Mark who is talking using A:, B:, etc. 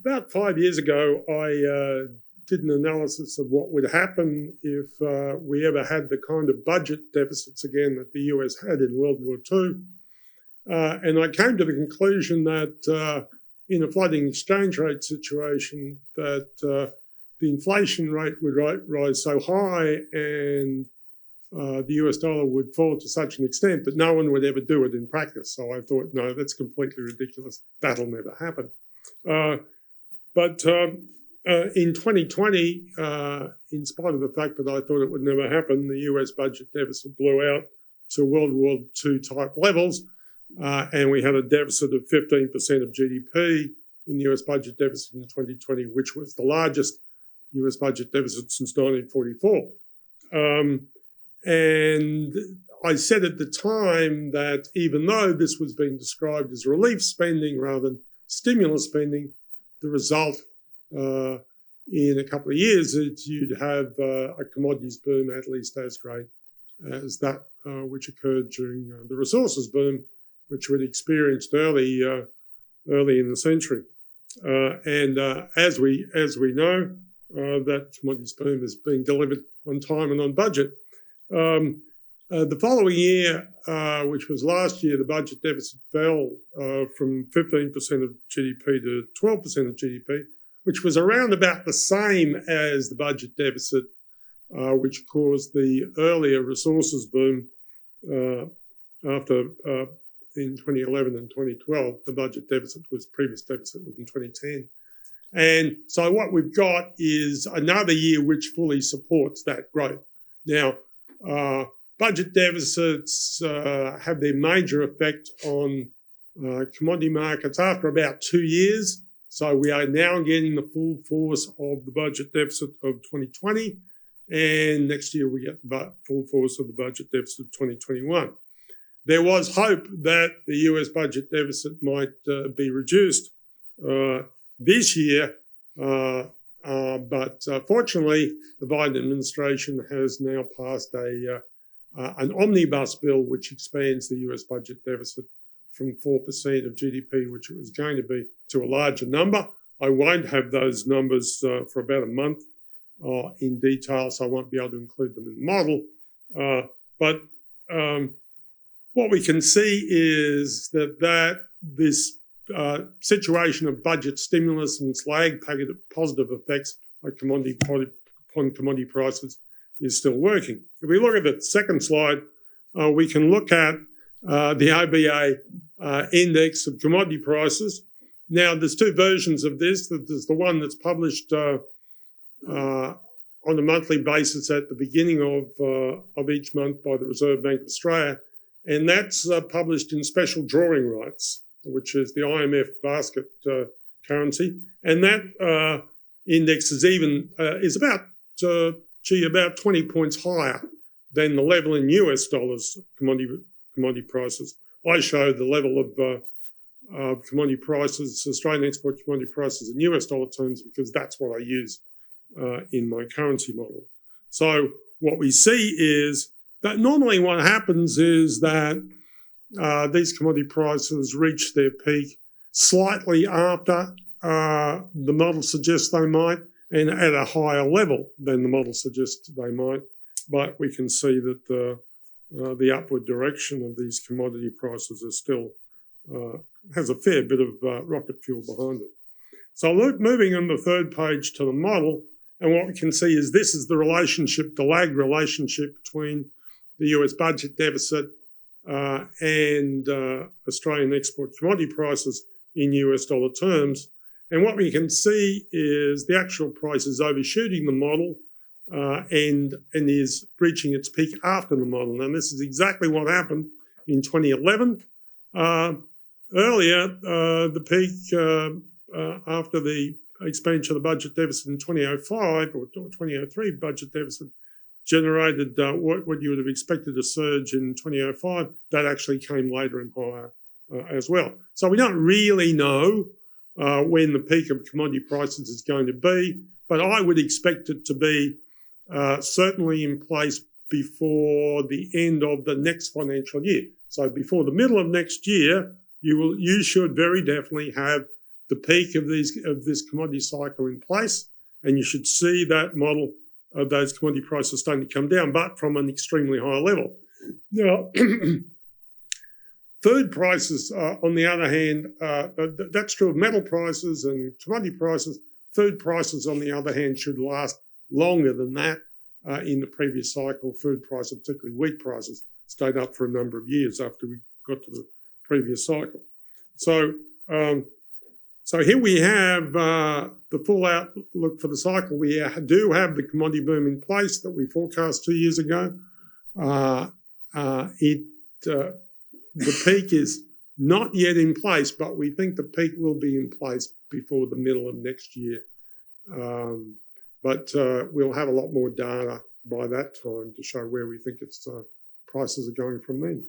A: About 5 years ago, I did an analysis of what would happen if we ever had the kind of budget deficits again that the US had in World War II. And I came to the conclusion that in a floating exchange rate situation, that the inflation rate would rise so high and the US dollar would fall to such an extent that no one would ever do it in practice. So I thought, no, that's completely ridiculous. That'll never happen. But in 2020, in spite of the fact that I thought it would never happen, the US budget deficit blew out to World War II type levels, and we had a deficit of 15% of GDP in the US budget deficit in 2020, which was the largest US budget deficit since 1944. And I said at the time that even though this was being described as relief spending rather than stimulus spending, the result in a couple of years is you'd have a commodities boom at least as great as that which occurred during the resources boom, which we'd experienced early in the century. And as we know, that commodities boom is being delivered on time and on budget. The following year, which was last year, the budget deficit fell from 15% of GDP to 12% of GDP, which was around about the same as the budget deficit which caused the earlier resources boom after in 2011 and 2012. The previous deficit was in 2010. And so what we've got is another year which fully supports that growth. Now, budget deficits have their major effect on commodity markets after about 2 years. So we are now getting the full force of the budget deficit of 2020. And next year we get the full force of the budget deficit of 2021. There was hope that the US budget deficit might be reduced this year. But fortunately, the Biden administration has now passed an omnibus bill which expands the US budget deficit from 4% of GDP, which it was going to be, to a larger number. I won't have those numbers for about a month in detail, so I won't be able to include them in the model. But what we can see is that this situation of budget stimulus and its lag positive effects on commodity prices is still working. If we look at the second slide, we can look at the OBA index of commodity prices. Now, there's two versions of this. There's the one that's published on a monthly basis at the beginning of each month by the Reserve Bank of Australia, and that's published in special drawing rights, which is the IMF basket currency. And that index is about 20 points higher than the level in US dollars commodity prices. I showed the level of commodity prices, Australian export commodity prices in US dollar terms, because that's what I use in my currency model. So what we see is that normally what happens is that these commodity prices reach their peak slightly after the model suggests they might, and at a higher level than the model suggests they might. But we can see that the upward direction of these commodity prices is still has a fair bit of rocket fuel behind it. So moving on the third page to the model, and what we can see is this is the relationship, the lag relationship between the US budget deficit and Australian export commodity prices in US dollar terms. And what we can see is the actual price is overshooting the model and is reaching its peak after the model. And this is exactly what happened in 2011. Earlier, the peak after the expansion of the budget deficit in 2005 or 2003 budget deficit generated what you would have expected a surge in 2005. That actually came later and higher as well. So we don't really know when the peak of commodity prices is going to be, but I would expect it to be certainly in place before the end of the next financial year. So before the middle of next year, you should very definitely have the peak of this commodity cycle in place, and you should see that model of those commodity prices starting to come down, but from an extremely high level. Now, food prices, on the other hand, that's true of metal prices and commodity prices. Food prices, on the other hand, should last longer than that. In the previous cycle, food prices, particularly wheat prices, stayed up for a number of years after we got to the previous cycle. So here we have the full outlook for the cycle. We do have the commodity boom in place that we forecast 2 years ago. The peak is not yet in place, but we think the peak will be in place before the middle of next year. But we'll have a lot more data by that time to show where we think its prices are going from then.